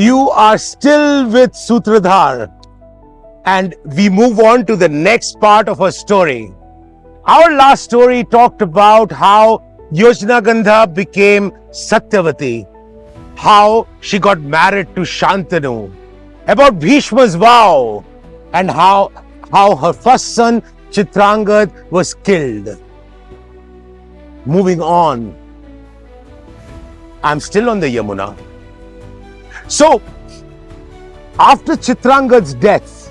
You are still with Sutradhar, and we move on to the next part of our story. Our last story talked about how Yojnagandha became Satyavati, how she got married to Shantanu, about Bhishma's vow, and how her first son Chitrangad was killed. Moving on, I'm still on the Yamuna. So, after Chitrangad's death,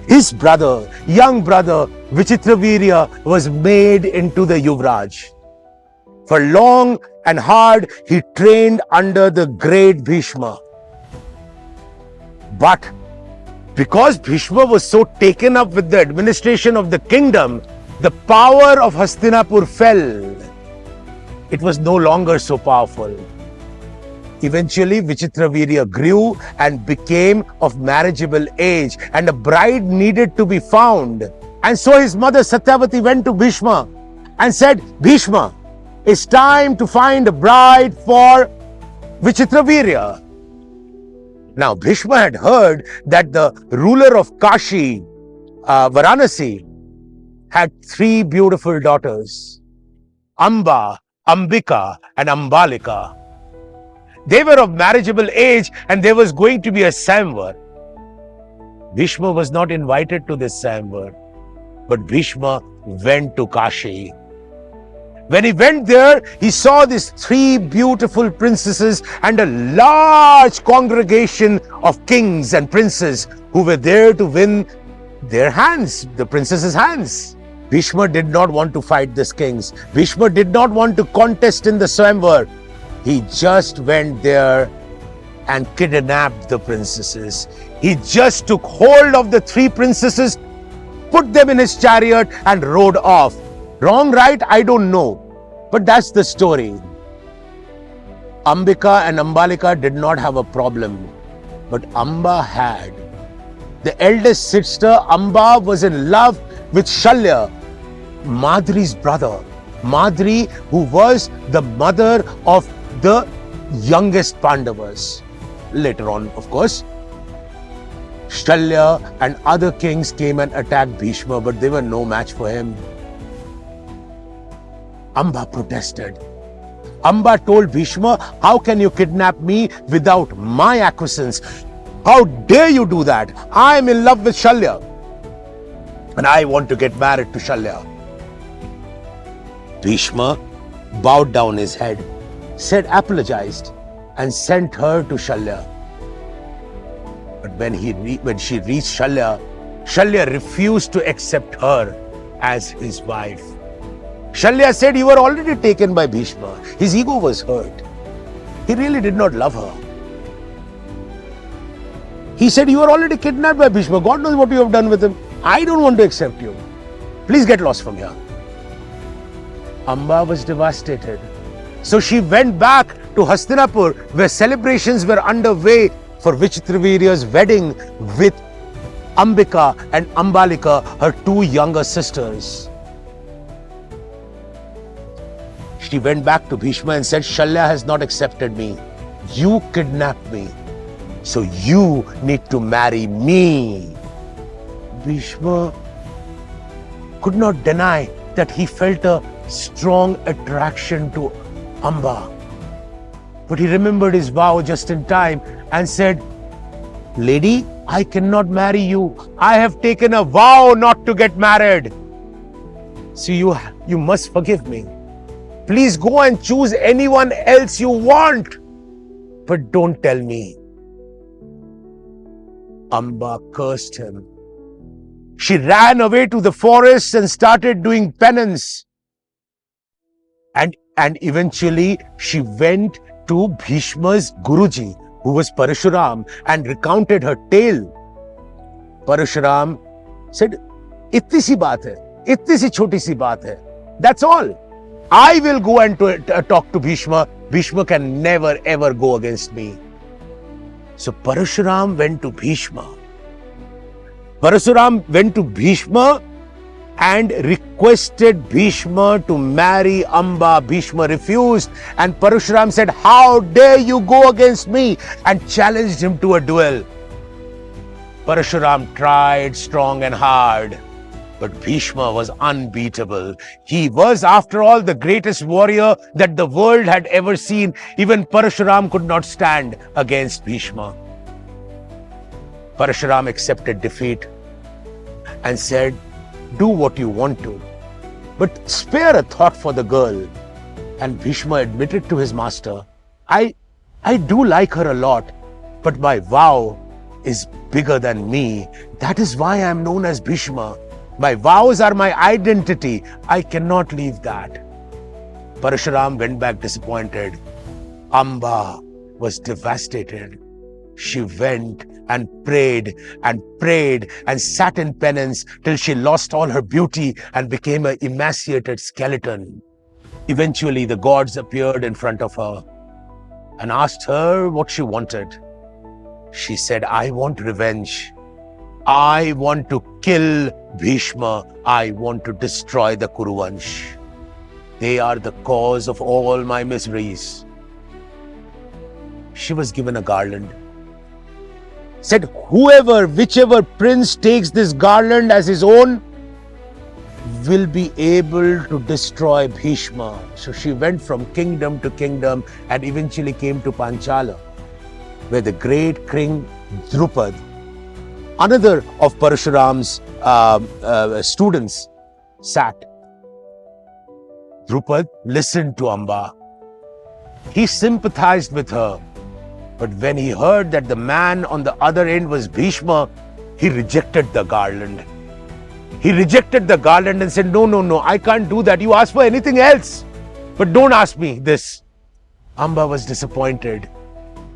his brother, young brother, Vichitravirya was made into the Yuvraj. For long and hard, he trained under the great Bhishma. But because Bhishma was so taken up with the administration of the kingdom, the power of Hastinapur fell. It was no longer so powerful. Eventually, Vichitravirya grew and became of marriageable age, and a bride needed to be found. And so his mother Satyavati went to Bhishma and said, Bhishma, it's time to find a bride for Vichitravirya. Now, Bhishma had heard that the ruler of Kashi, Varanasi, had 3 beautiful daughters, Amba, Ambika, and Ambalika. They were of marriageable age, and there was going to be a Samvar. Bhishma was not invited to this Samvar, but Bhishma went to Kashi. When he went there, he saw these 3 beautiful princesses and a large congregation of kings and princes who were there to win their hands, the princesses' hands. Bhishma did not want to fight these kings. Bhishma did not want to contest in the Swamvar. He just went there and kidnapped the princesses. He just took hold of the 3 princesses, put them in his chariot and rode off. Wrong, right? I don't know. But that's the story. Ambika and Ambalika did not have a problem, but Amba had. The eldest sister, Amba, was in love with Shalya, Madri's brother. Madri, who was the mother of the youngest Pandavas. Later on, of course, Shalya and other kings came and attacked Bhishma, but they were no match for him. Amba protested. Amba told Bhishma, how can you kidnap me without my acquiescence? How dare you do that? I am in love with Shalya, and I want to get married to Shalya. Bhishma bowed down his head, apologized, and sent her to Shalya. But when she reached Shalya, Shalya refused to accept her as his wife. Shalya said, you were already taken by Bhishma. His ego was hurt. He really did not love her. He said, you were already kidnapped by Bhishma. God knows what you have done with him. I don't want to accept you. Please get lost from here. Amba was devastated. So she went back to Hastinapur, where celebrations were underway for Vichitravirya's wedding with Ambika and Ambalika, her 2 younger sisters. She went back to Bhishma and said, Shalya has not accepted me. You kidnapped me. So you need to marry me. Bhishma could not deny that he felt a strong attraction to Amba. But he remembered his vow just in time and said, Lady, I cannot marry you. I have taken a vow not to get married. So you must forgive me. Please go and choose anyone else you want, but don't tell me. Amba cursed him. She ran away to the forest and started doing penance. And eventually she went to Bhishma's Guruji, who was Parashuram, and recounted her tale. Parashuram said, Itni si baat hai, itni si choti si baat hai. That's all. I will go and talk to Bhishma. Bhishma can never ever go against me. So Parashuram went to Bhishma. Parashuram went to Bhishma and requested Bhishma to marry Amba. Bhishma refused, and Parashuram said, "How dare you go against me?" and challenged him to a duel. Parashuram tried strong and hard, but Bhishma was unbeatable. He was, after all, the greatest warrior that the world had ever seen. Even Parashuram could not stand against Bhishma. Parashuram accepted defeat and said, "Do what you want to, but spare a thought for the girl." And Bhishma admitted to his master, I do like her a lot, but my vow is bigger than me. That is why I am known as Bhishma. My vows are my identity. I cannot leave that." Parashuram went back disappointed. Amba was devastated. She went and prayed and sat in penance till she lost all her beauty and became an emaciated skeleton. Eventually, the gods appeared in front of her and asked her what she wanted. She said, "I want revenge. I want to kill Bhishma. I want to destroy the Kuruvansh. They are the cause of all my miseries." She was given a garland. Said, whichever prince takes this garland as his own will be able to destroy Bhishma. So she went from kingdom to kingdom and eventually came to Panchala, where the great king Drupad, another of Parashuram's students, sat. Drupad listened to Amba. He sympathized with her. But when he heard that the man on the other end was Bhishma, he rejected the garland. He rejected the garland and said, No, I can't do that. You ask for anything else, but don't ask me this." Amba was disappointed.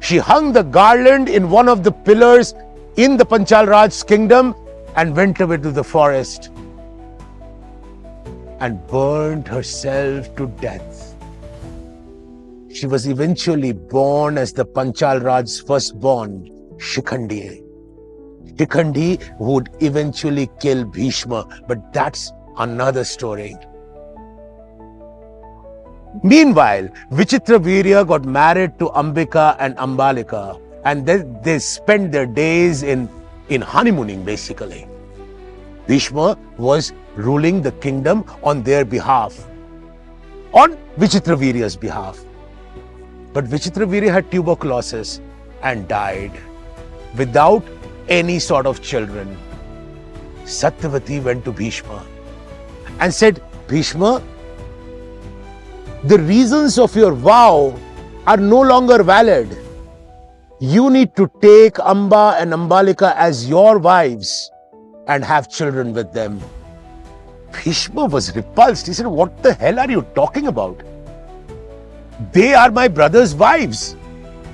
She hung the garland in one of the pillars in the Panchal Raj's kingdom and went away to the forest and burned herself to death. She was eventually born as the Panchal Raj's firstborn, Shikhandi. Shikhandi would eventually kill Bhishma, but that's another story. Meanwhile, Vichitravirya got married to Ambika and Ambalika, and they spent their days in honeymooning, basically. Bhishma was ruling the kingdom on their behalf, on Vichitravirya's behalf. But Vichitravirya had tuberculosis and died without any sort of children. Satyavati went to Bhishma and said, "Bhishma, the reasons of your vow are no longer valid. You need to take Amba and Ambalika as your wives and have children with them." Bhishma was repulsed. He said, "What the hell are you talking about? They are my brother's wives.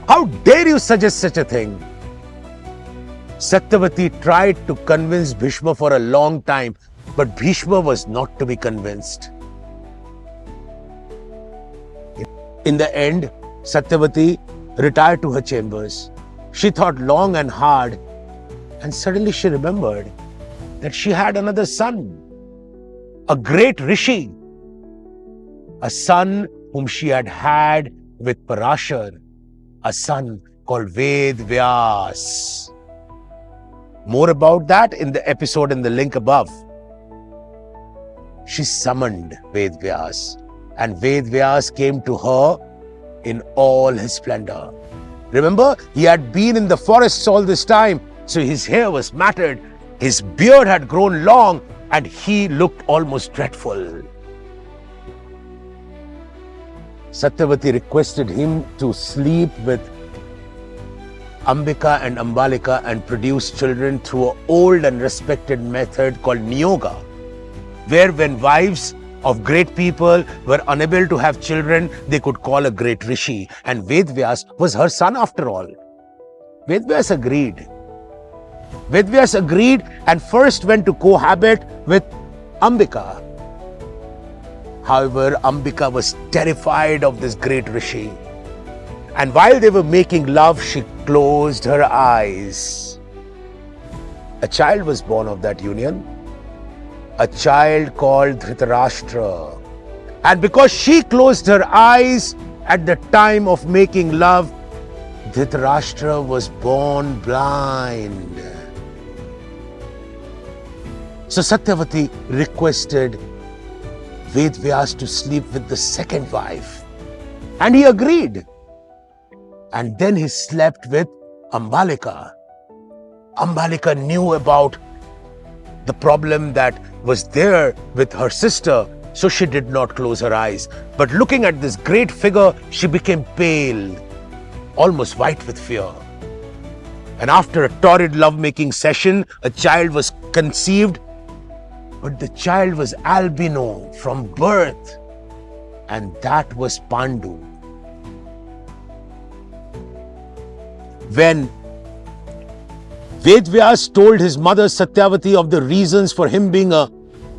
How dare you suggest such a thing?" Satyavati tried to convince Bhishma for a long time, but Bhishma was not to be convinced. In the end, Satyavati retired to her chambers. She thought long and hard, and suddenly she remembered that she had another son, a great rishi, a son whom she had with Parashar, a son called Ved Vyas. More about that in the episode in the link above. She summoned Ved Vyas, and Ved Vyas came to her in all his splendor. Remember, he had been in the forests all this time, so his hair was matted, his beard had grown long, and he looked almost dreadful. Satyavati requested him to sleep with Ambika and Ambalika and produce children through an old and respected method called Niyoga, where when wives of great people were unable to have children, they could call a great rishi, and Ved Vyas was her son after all. Ved Vyas agreed. Ved Vyas agreed and first went to cohabit with Ambika. However, Ambika was terrified of this great rishi, and while they were making love, she closed her eyes. A child was born of that union. a child called Dhritarashtra. And because she closed her eyes at the time of making love, Dhritarashtra was born blind. So Satyavati requested Ved Vyas to sleep with the second wife. And he agreed. And then he slept with Ambalika. Ambalika knew about the problem that was there with her sister, so she did not close her eyes. But looking at this great figure, she became pale, almost white with fear. And after a torrid lovemaking session, a child was conceived, but the child was albino from birth, and that was Pandu. When Ved Vyas told his mother Satyavati of the reasons for him being an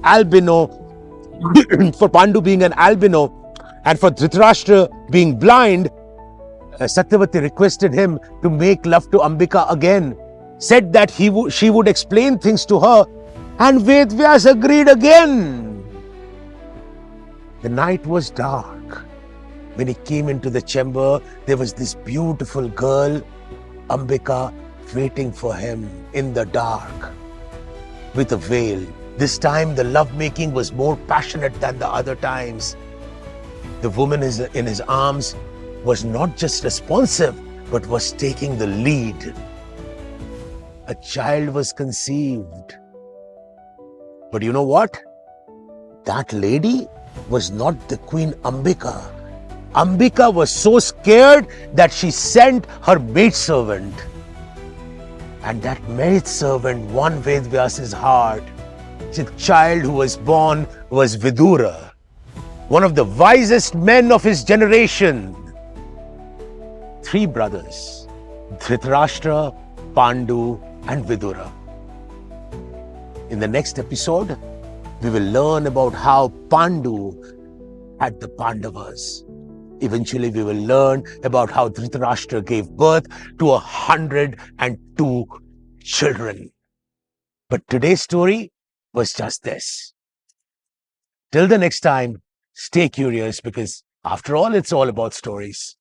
albino, for Pandu being an albino, and for Dhritarashtra being blind, Satyavati requested him to make love to Ambika again, said that she would explain things to her, and Ved Vyas agreed again. The night was dark. When he came into the chamber, there was this beautiful girl, Ambika, waiting for him in the dark with a veil. This time the lovemaking was more passionate than the other times. The woman in his arms was not just responsive, but was taking the lead. A child was conceived. But you know what? That lady was not the Queen Ambika. Ambika was so scared that she sent her maidservant. And that maidservant won Ved Vyas's heart. The child who was born was Vidura, one of the wisest men of his generation. 3 brothers, Dhritarashtra, Pandu, and Vidura. In the next episode, we will learn about how Pandu had the Pandavas. Eventually, we will learn about how Dhritarashtra gave birth to 102 children. But today's story was just this. Till the next time, stay curious, because after all, it's all about stories.